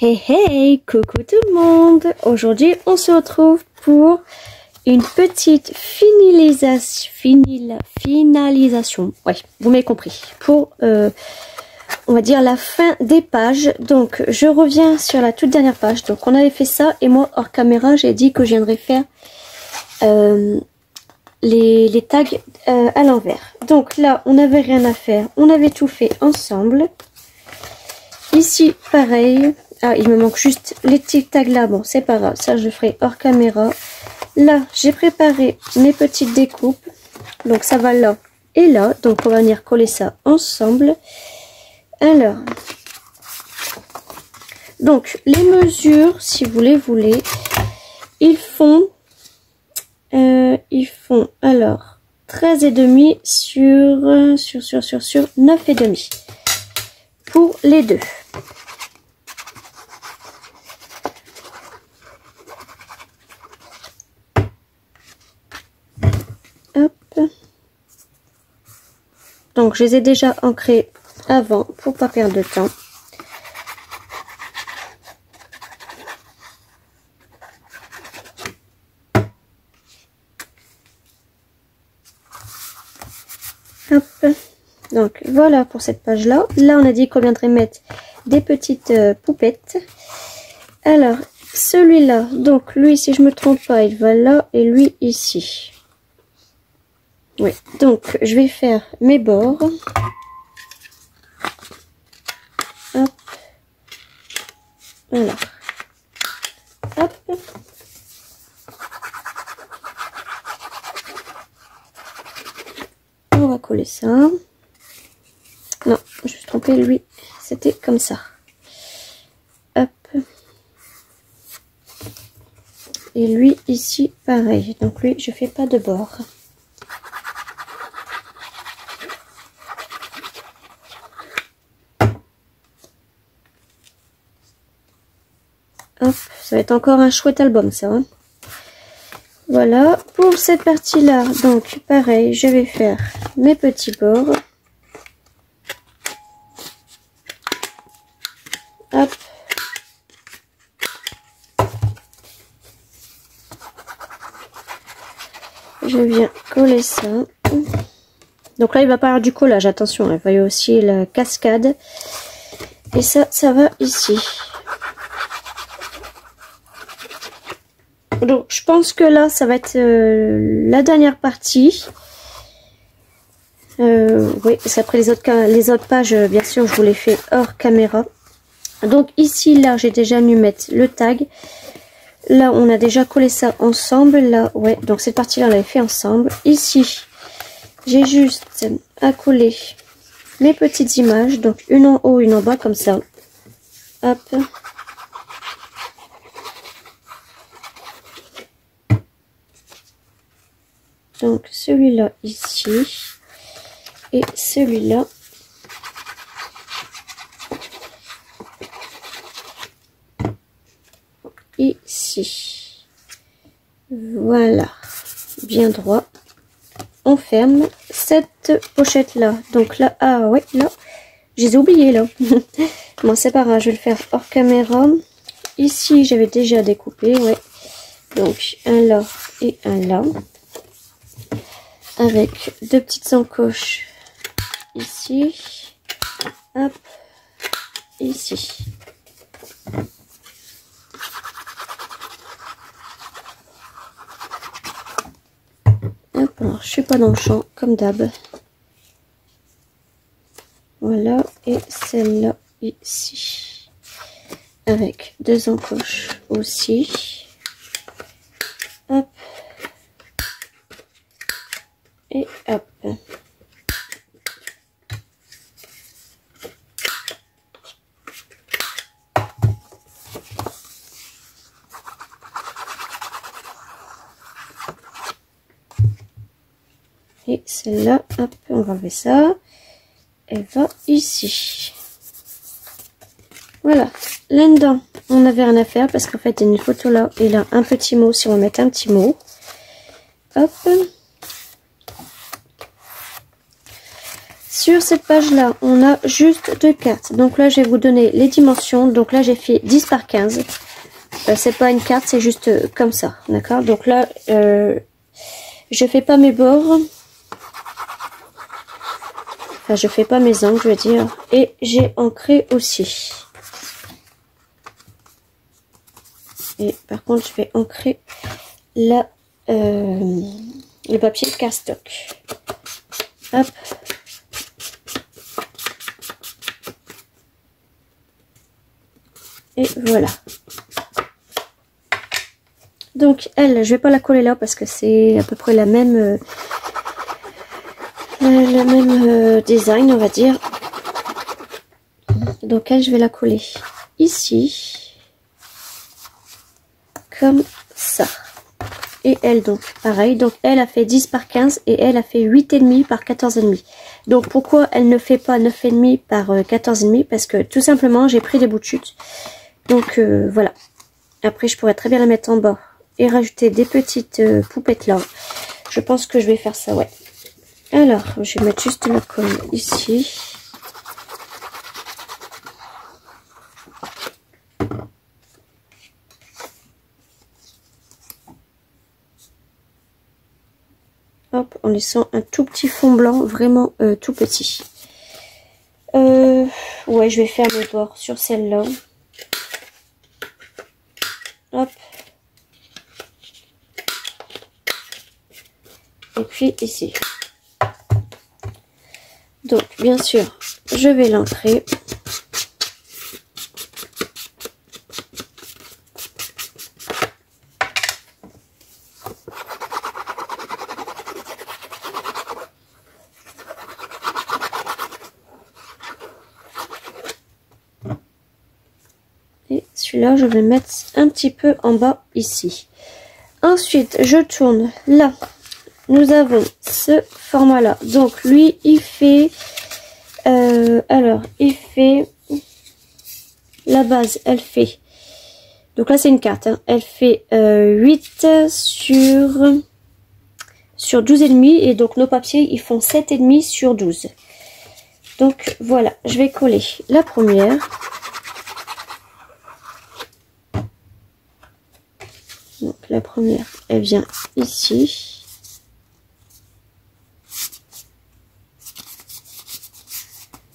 Hey hey, coucou tout le monde. Aujourd'hui, on se retrouve pour une petite finalisation. Ouais, vous m'avez compris. Pour, on va dire, la fin des pages. Donc, je reviens sur la toute dernière page. Donc, on avait fait ça et moi, hors caméra, j'ai dit que je viendrais faire les tags à l'envers. Donc là, on n'avait rien à faire. On avait tout fait ensemble. Ici, pareil. Ah, il me manque juste les petits tags là. Bon, c'est pas grave. Ça, je ferai hors caméra. Là, j'ai préparé mes petites découpes. Donc, ça va là et là. Donc, on va venir coller ça ensemble. Alors, donc, les mesures, si vous les voulez, ils font alors 13,5 sur 9,5 pour les deux. Hop. Donc je les ai déjà ancrés avant pour pas perdre de temps. Hop. Donc voilà pour cette page là. Là on a dit qu'on viendrait mettre des petites poupettes. Alors celui-là, donc lui si je me trompe pas il va là et lui ici. Oui, donc je vais faire mes bords. Hop. Voilà. Hop. On va coller ça. Non, je me suis trompée, lui, c'était comme ça. Hop. Et lui, ici, pareil. Donc lui, je fais pas de bord. Hop, ça va être encore un chouette album, ça. Hein. Voilà, pour cette partie-là, donc pareil, je vais faire mes petits bords. Hop. Je viens coller ça. Donc là, il va pas y avoir du collage, attention, il va y avoir aussi la cascade. Et ça va ici. Donc, je pense que là, ça va être la dernière partie. Oui, c'est après les autres pages, bien sûr, je vous les fais hors caméra. Donc ici, là, j'ai déjà mis mettre le tag. Là, on a déjà collé ça ensemble. Là, ouais, donc cette partie-là, on l'avait fait ensemble. Ici, j'ai juste à coller mes petites images. Donc, une en haut, une en bas, comme ça. Hop. Donc celui-là ici et celui-là ici. Voilà, bien droit. On ferme cette pochette là. Donc là, ah ouais, là, je les ai oubliés là. Bon, c'est pas grave, je vais le faire hors caméra. Ici, j'avais déjà découpé, ouais. Donc un là et un là. Avec deux petites encoches ici, hop, ici. Hop, alors je suis pas dans le champ comme d'hab. Voilà, et celle-là ici. Avec deux encoches aussi. Hop. Et hop. Et celle-là, hop, on va enlever ça. Elle va ici. Voilà. Là-dedans, on n'avait rien à faire parce qu'en fait, il y a une photo là et là, un petit mot. Si on va mettre un petit mot. Hop. Sur cette page-là, on a juste 2 cartes. Donc là, je vais vous donner les dimensions. Donc là, j'ai fait 10 par 15. C'est pas une carte, c'est juste comme ça. D'accord? Donc là, je fais pas mes bords. Enfin, je fais pas mes angles, je veux dire. Et j'ai ancré aussi. Et par contre, je vais ancrer là, le papier cardstock. Hop. Et voilà. Donc elle, je vais pas la coller là parce que c'est à peu près la même design, on va dire. Donc elle, je vais la coller ici, comme ça. Et elle, donc pareil, donc elle a fait 10 par 15 et elle a fait 8,5 par 14,5. Donc pourquoi elle ne fait pas 9,5 par 14,5? Parce que tout simplement j'ai pris des bouts de chute. Donc voilà. Après je pourrais très bien la mettre en bas et rajouter des petites poupettes là. Je pense que je vais faire ça, ouais. Alors je vais mettre juste la colle ici. Hop, en laissant un tout petit fond blanc, vraiment tout petit. Ouais, je vais faire mes bords sur celle-là. Hop. Et puis ici. Donc, bien sûr, je vais l'ancrer. Et celui-là, je vais mettre un petit peu en bas ici. Ensuite, je tourne là. Nous avons ce format-là. Donc, lui, il fait... alors, il fait... La base, elle fait... Donc là, c'est une carte. Hein, elle fait 8 sur 12,5. Et donc, nos papiers, ils font 7,5 sur 12. Donc, voilà. Je vais coller la première. Donc, la première, elle vient ici.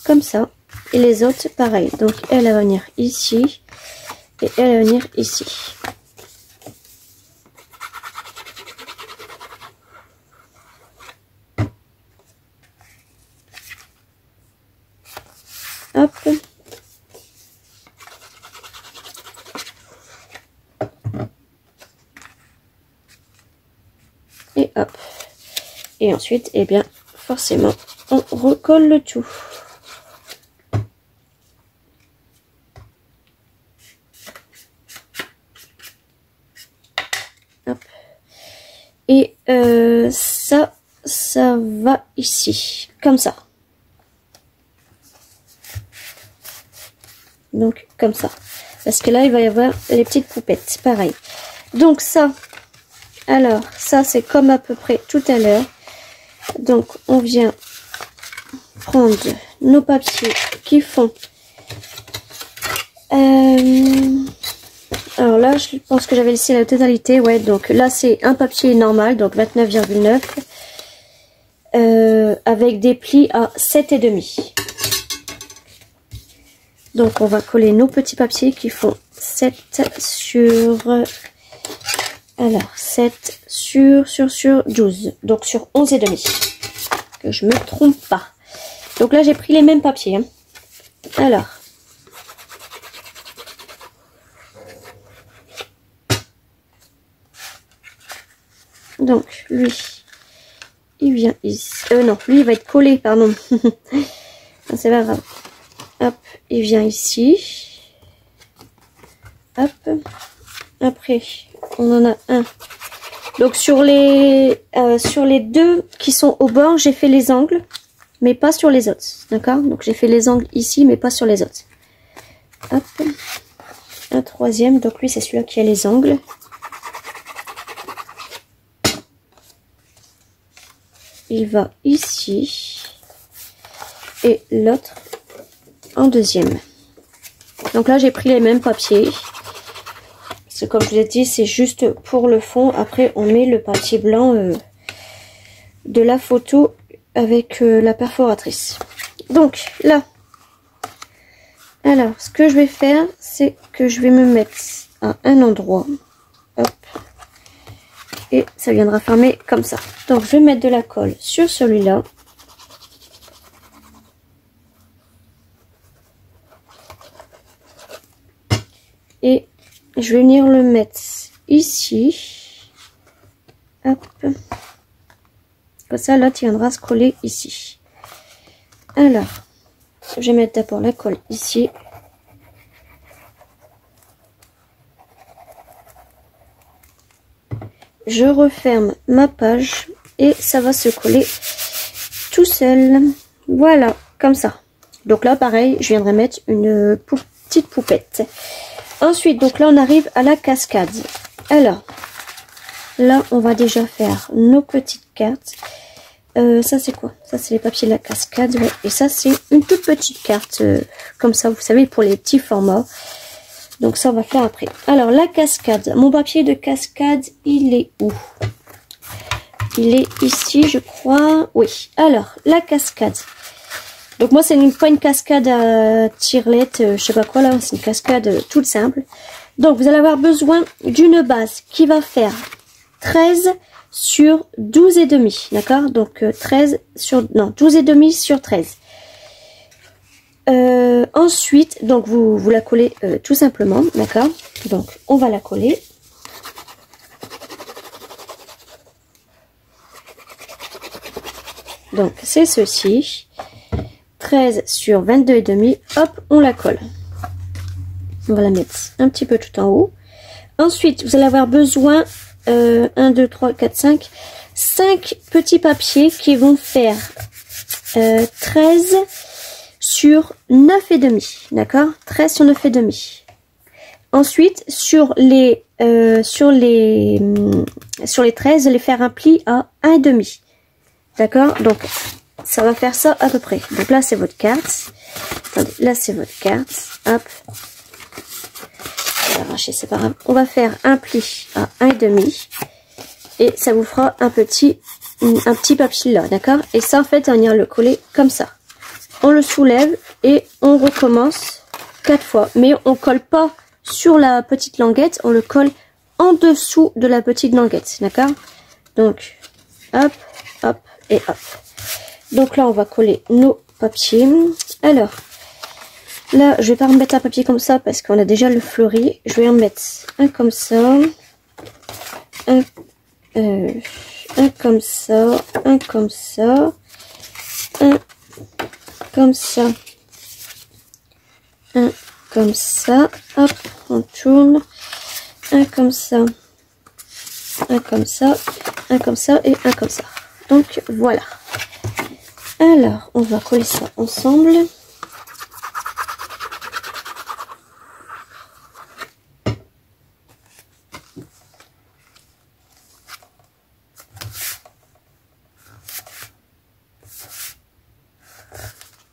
Comme ça. Et les autres, pareil. Donc, elle va venir ici. Et elle va venir ici. Hop. Et hop. Et ensuite, eh bien, forcément, on recolle le tout. Hop. Et ça va ici, comme ça. Donc, comme ça. Parce que là, il va y avoir les petites poupettes, pareil. Donc ça, alors, ça c'est comme à peu près tout à l'heure. Donc, on vient prendre nos papiers qui font... alors là, je pense que j'avais laissé la totalité. Ouais, donc là, c'est un papier normal, donc 29,9. Avec des plis à 7,5. Donc, on va coller nos petits papiers qui font 7 sur... Alors, 7 sur 12. Donc, sur 11,5. Que je me trompe pas. Donc là, j'ai pris les mêmes papiers. Hein. Alors. Donc, lui, il vient ici. Non, lui, il va être collé, pardon. C'est pas grave. Hop, il vient ici. Hop. Après, on en a un. Donc, sur les deux qui sont au bord, j'ai fait les angles, mais pas sur les autres. D'accord? Donc, j'ai fait les angles ici, mais pas sur les autres. Hop. Un troisième. Donc, lui, c'est celui-là qui a les angles. Il va ici. et l'autre en deuxième. Donc là j'ai pris les mêmes papiers. Parce que comme je vous ai dit, c'est juste pour le fond. Après on met le papier blanc de la photo avec la perforatrice. Donc là, alors ce que je vais faire, c'est que je vais me mettre à un endroit. Hop. Et ça viendra fermer comme ça. Donc je vais mettre de la colle sur celui-là. Et je vais venir le mettre ici. Hop. Comme ça, là, tu viendras se coller ici. Alors, je vais mettre d'abord la colle ici. Je referme ma page et ça va se coller tout seul. Voilà, comme ça. Donc là, pareil, je viendrai mettre une petite poupette. Ensuite, donc là, on arrive à la cascade. Alors, là, on va déjà faire nos petites cartes. Ça, c'est quoi? Ça, c'est les papiers de la cascade. Ouais. Et ça, c'est une toute petite carte. Comme ça, vous savez, pour les petits formats. Donc ça, on va faire après. Alors, la cascade. Mon papier de cascade, il est où? Il est ici, je crois. Oui. Alors, la cascade. Donc moi, c'est pas une cascade à tirelette, je sais pas quoi là. C'est une cascade toute simple. Donc, vous allez avoir besoin d'une base qui va faire 13 sur 12 et demi. D'accord? Donc, 12 et demi sur 13. Ensuite, donc vous la collez tout simplement, d'accord? Donc on va la coller. Donc c'est ceci. 13 sur 22 et demi, hop, on la colle. On va la mettre un petit peu tout en haut. Ensuite, vous allez avoir besoin 1, 2, 3, 4, 5 petits papiers qui vont faire 13 sur 9 et demi, d'accord? 13 sur 9 et demi. Ensuite, sur les 13, les faire un pli à 1 et demi. D'accord? Donc, ça va faire ça à peu près. Donc là, c'est votre carte. Attendez, là, c'est votre carte. Hop. Je vais l'arracher, c'est pas grave. On va faire un pli à 1 et demi. Et ça vous fera un petit papier là, d'accord? Et ça, en fait, on ira le coller comme ça. On le soulève et on recommence 4 fois. Mais on colle pas sur la petite languette, on le colle en dessous de la petite languette, d'accord? Donc, hop, hop et hop. Donc là, on va coller nos papiers. Alors, là, je vais pas remettre un papier comme ça parce qu'on a déjà le fleuri. Je vais en mettre un comme ça, un comme ça, un comme ça, un comme ça, un comme ça, hop, on tourne, un comme ça, un comme ça, un comme ça et un comme ça. Donc voilà. Alors, on va coller ça ensemble.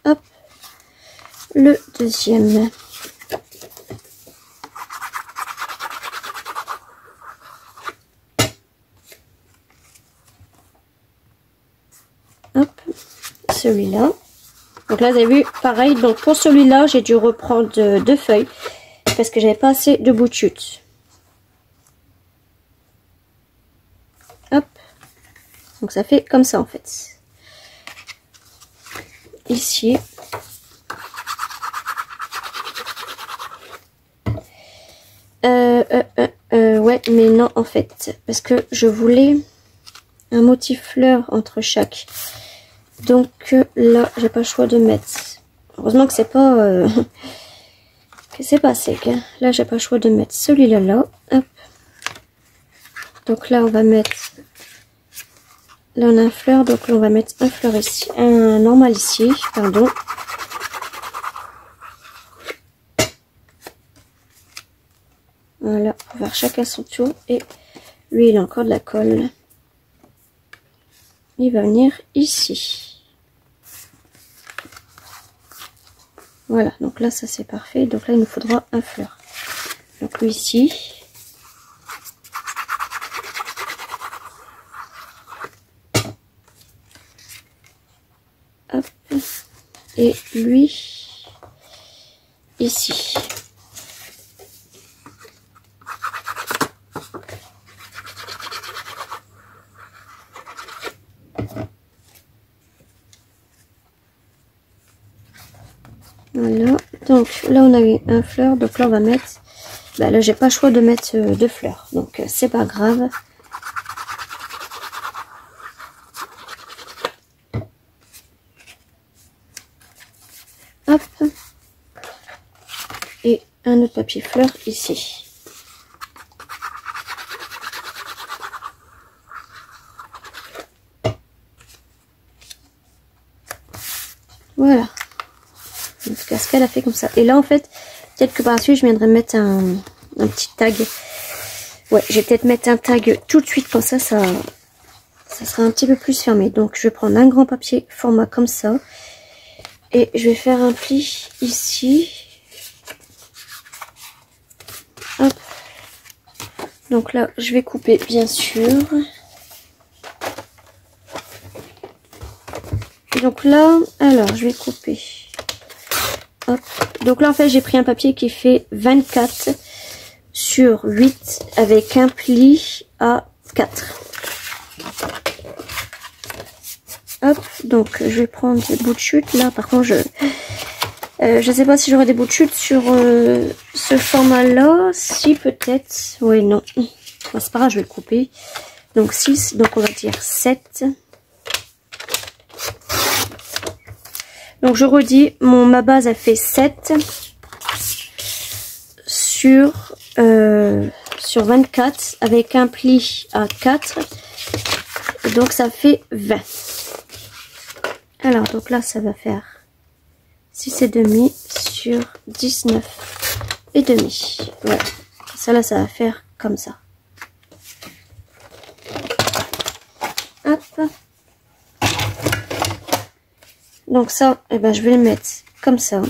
Hop, le deuxième. Hop, celui-là. Donc là, vous avez vu, pareil, donc pour celui-là, j'ai dû reprendre 2 feuilles parce que j'avais pas assez de bout de chute. Hop, donc ça fait comme ça en fait. Ici. Ouais, mais non en fait, parce que je voulais un motif fleur entre chaque. Donc là, j'ai pas le choix de mettre. Heureusement que c'est pas sec. Hein. Là, j'ai pas le choix de mettre celui-là là. Hop. Donc là, on va mettre. Là, on a un fleur, donc là, on va mettre un fleur ici, un normal ici, pardon. Voilà, on va faire chacun son tour et lui, il a encore de la colle. Il va venir ici. Voilà, donc là ça c'est parfait. Donc là il nous faudra un fleur. Donc lui ici. Hop. Et lui ici. Voilà, donc là on a eu un fleur, donc là on va mettre, bah là j'ai pas le choix de mettre deux fleurs, donc c'est pas grave. Hop, et un autre papier fleur ici. Voilà. En tout cas, ce qu'elle a fait comme ça. Et là, en fait, peut-être que par la suite, je viendrai mettre un petit tag. Ouais, je vais peut-être mettre un tag tout de suite, comme ça sera un petit peu plus fermé. Donc, je vais prendre un grand papier format comme ça. Et je vais faire un pli ici. Hop. Donc là, je vais couper, bien sûr. Donc là, alors, je vais couper. Hop. Donc là en fait j'ai pris un papier qui fait 24 sur 8 avec un pli à 4. Hop, donc je vais prendre des bouts de chute là. Par contre je sais pas si j'aurai des bouts de chute sur ce format là. Si peut-être. Oui non. Bon, c'est pas grave, je vais le couper. Donc 6, donc on va dire 7. Donc je redis, ma base elle fait 7 sur 24 avec un pli à 4. Donc ça fait 20. Alors donc là ça va faire 6,5 sur 19,5. Voilà. Ça là ça va faire comme ça. Hop. Donc ça, eh ben, je vais le mettre comme ça.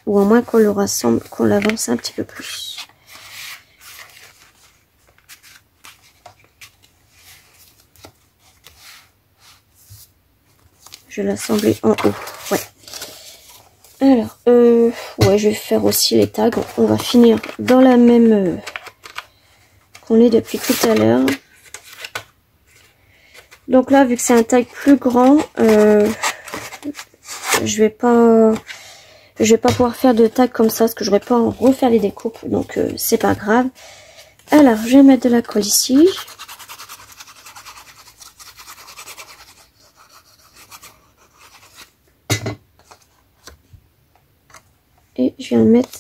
Ou au moins qu'on le rassemble, qu'on l'avance un petit peu plus. Je vais l'assembler en haut. Ouais. Alors, ouais, je vais faire aussi les tags. On va finir dans la même qu'on est depuis tout à l'heure. Donc là, vu que c'est un tag plus grand, je vais pas pouvoir faire de tag comme ça parce que j'aurais pas à en refaire les découpes, donc c'est pas grave. Alors je vais mettre de la colle ici. Et je viens le mettre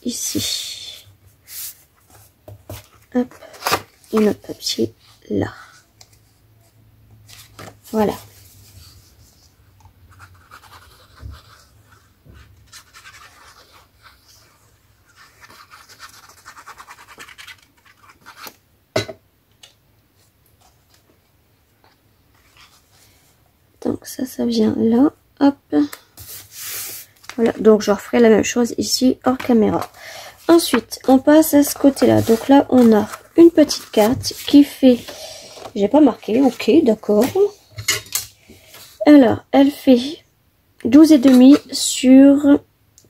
ici. Hop, et notre papier là. Voilà. Donc ça vient là. Hop. Voilà, donc je referai la même chose ici hors caméra. Ensuite, on passe à ce côté-là. Donc là, on a une petite carte qui fait... J'ai pas marqué, ok, d'accord. Alors, elle fait 12,5 sur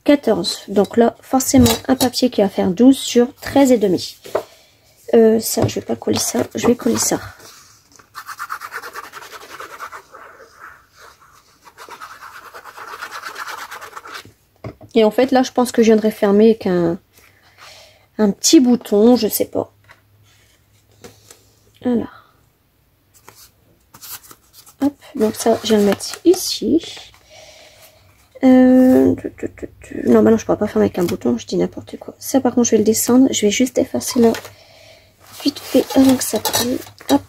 14. Donc là, forcément, un papier qui va faire 12 sur 13,5. Ça, je vais pas coller ça, je vais coller ça. Et en fait, là, je pense que je viendrai fermer avec un petit bouton, je sais pas. Alors. Hop, donc ça, je vais le mettre ici. Non, bah non, je pourrais pas fermer avec un bouton, je dis n'importe quoi. Ça, par contre, je vais le descendre. Je vais juste effacer là, vite fait, avant que ça colle. Hop.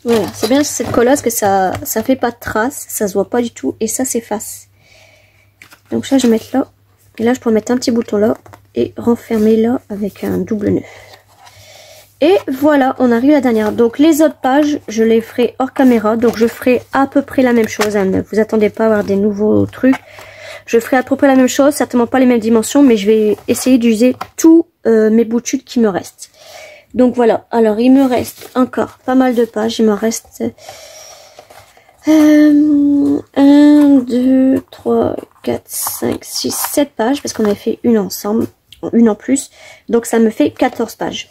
Voilà, c'est bien cette colle parce que ça fait pas de traces, ça se voit pas du tout et ça s'efface. Donc ça, je vais mettre là. Et là, je pourrais mettre un petit bouton là et renfermer là avec un double nœud. Et voilà, on arrive à la dernière. Donc les autres pages, je les ferai hors caméra. Donc je ferai à peu près la même chose. Hein. Ne vous attendez pas à avoir des nouveaux trucs. Je ferai à peu près la même chose, certainement pas les mêmes dimensions, mais je vais essayer d'user tous mes bouts de chute qui me restent. Donc voilà, alors il me reste encore pas mal de pages. Il me reste 1, 2, 3, 4, 5, 6, 7 pages, parce qu'on avait fait une ensemble, une en plus. Donc ça me fait 14 pages.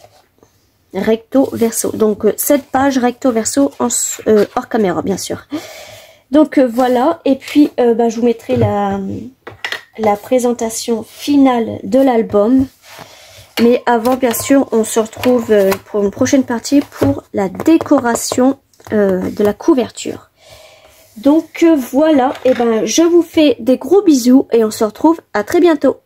Recto verso. Donc 7 pages recto verso hors caméra, bien sûr. Donc voilà, et puis je vous mettrai la présentation finale de l'album. Mais avant, bien sûr, on se retrouve pour une prochaine partie pour la décoration de la couverture. Donc voilà, et je vous fais des gros bisous et on se retrouve à très bientôt.